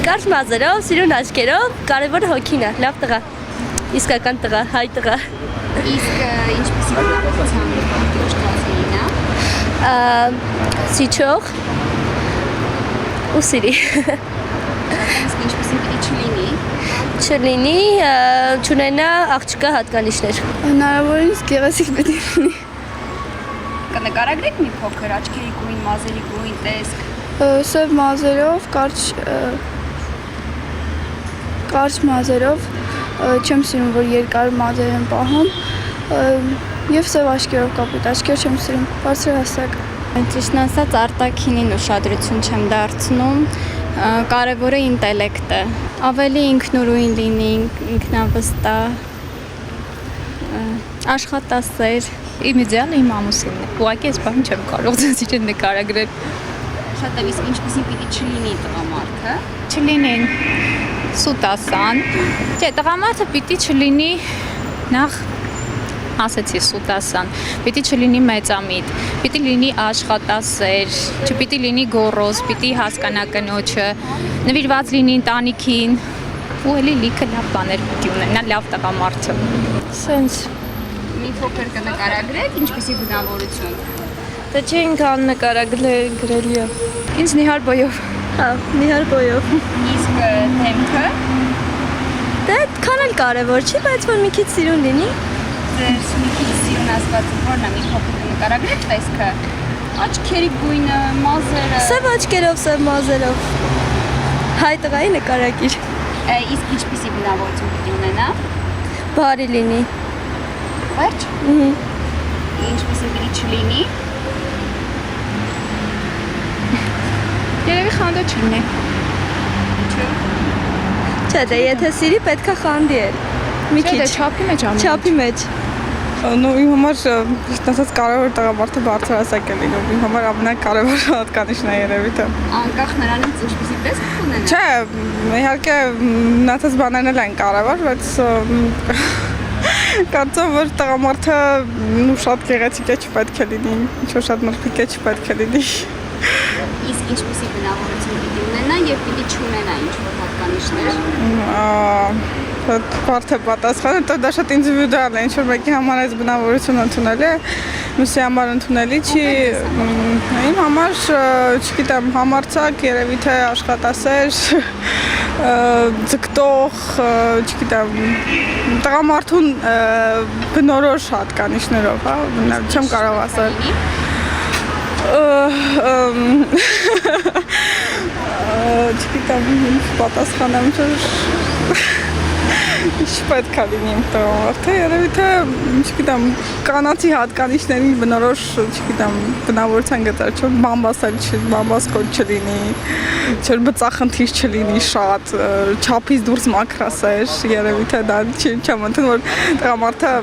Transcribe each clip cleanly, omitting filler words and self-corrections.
Կարճ մազերով, սիրուն աչքերով, կարևորը հոգին է, լավ տղա, իսկական տղա, հայ տղա։ Իսկ ինչպեսի բնավորության դժտացին է։ Սիչող ու սիրի։ Իսկ ինչպեսի պիտի չլինի։ Չլինի, չունենա աղջկա հատկանիշներ։ Հնարավորինս գեղեցիկ պիտի լինի։ Կնկարագրեք մի փոքր աչքերի գույն, մազերի գույն, տեսք։ Սև մազերով, կարճ մազերով, չեմ սիրում, որ երկար մազեր են պահում, և սև աչքերով կապույտ աչքեր չեմ սիրում, բարձր հասակ։ Ճիշտն ասած արտաքինին ուշադրություն չեմ դարձնում, կարևորը ինտելեկտը, ավելի ինքնուրույն լինի, ինքնավստահ, աշխատասեր։ Իմ իդեալը իմ ամուսինն է, ուղղակի այս բանը չեմ կարող ձեզ իրեն նկարագրել։ Շատ լավ, իսկ ինչպեսի պիտի չլինի տղամարդը։ Չլինեն սուտասան, չէ, տղամարդը պիտի չլինի նախ ասեցի սուտասան, պիտի չլինի մեծամիտ, պիտի լինի աշխատասեր, չպիտի լինի գոռոզ, պիտի հասկանա կնոջը, նվիրված լինի ընտանիքին, ու էլի լիքը լավ բաներ պիտի ունենա լավ տղամարդը։ Սենց։ Մի փոքր կնկարագրեք, ինչպեսի բնավորություն։ Դե չեն կան նկարագրելի է։ Ինձ նիհար բոյով։ Հա, նիհար բոյով։ Իսկ դեմքը Դե քան էլ կարևոր չի, բայց որ մի քիչ սիրուն լինի։ ձեր մի քիչ սիրուն ասվածը որն է, մի փոքր կնկարագրեք տեսքը։ Աչքերի գույնը, մազերը։ Սև աչքերով, սև մազերով։ Հայ տղայի նկարագիր։ Իսկ ինչպեսի բնավորություն պիտի ունենա։ Բարի լինի։ Վերջ։ Ինչպեսի պիտի չլինի։ Երևի խանդը չլինի։ Չէ, դե եթե սիրի պետքա խանդի էլ։ Մի Չէ, դե քիչ չափի մեջ ամեն ինչ։ չափի մեջ։ Նո իմ համար ասած կարևոր տղամարդը բարձր հասակ է լինում, իմ համար ամենակարևոր հատկանիշն է երևի թե։ Անկախ նրանից ինչպեսի տեսք ունենա։ Չէ, իհարկե մնացած բաներն էլ են կարևոր, բայց կարծում որ տղամարդը շատ գեղեցիկ է չպետք է լինի, ինչ-որ շատ մրգիկ է չպետք է լինի։ Իսկ ինչպեսի բնավորություն պիտի ունենա եւ պիտի չունենա ինչ-որ հատկանիշներ։ Բարդ է պատասխանը, դա շատ ինդիվիդուալ է, ինչ-որ մեկի համար այս բնավորությունը ընդունելի է, մյուսի համար ընդունելի չի, իմ համար, չգիտեմ, համարձակ, երևի թե աշխատասեր, ձգտող, չգիտեմ, տղամարդուն բնորոշ հատկանիշներով, չեմ կարող ասել։ Չգիտեմ, պատասխանեմ Չպետք է լինի իմ տղամարդը, երևի թե, չգիտեմ, կանացի հատկանիշների բնորոշ, չգիտեմ, բնավորության գծեր, չէ, բամբասկոտ չլինի, չէ, բծախնդիր չլինի շատ, չափից դուրս մաքրասեր, երևի թե դա չեմ ընդունում, որ տղամարդը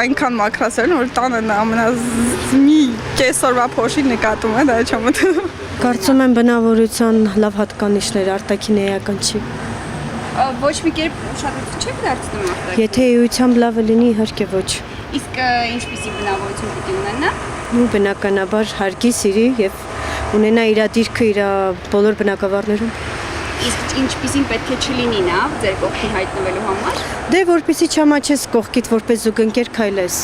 այնքան մաքրասեր են, որ տանը մի կեսօրվա փոշի նկատում է, դա չեմ ընդունում։ Կարծում եմ բնավորության լավ հատկանիշներ, արտաքին էական չի։ Ոչ մի կերպ ուշադրություն չեք դարձնում արտաքին։ Եթե էությամբ լավը լինի, իհարկե ոչ։ Իսկ ինչպեսի բնավորություն պիտի ունենա։ Ու բնականաբար հարգի, սիրի եւ ունենա իր դիրքը իր բոլոր բնակավարներում։ Իսկ ինչպեսին պետք է չլինի նա ձեր կողքին հայտնվելու համար։ Դե որպեսի չամաչես կողքիդ որպես զուգընկեր քայլես։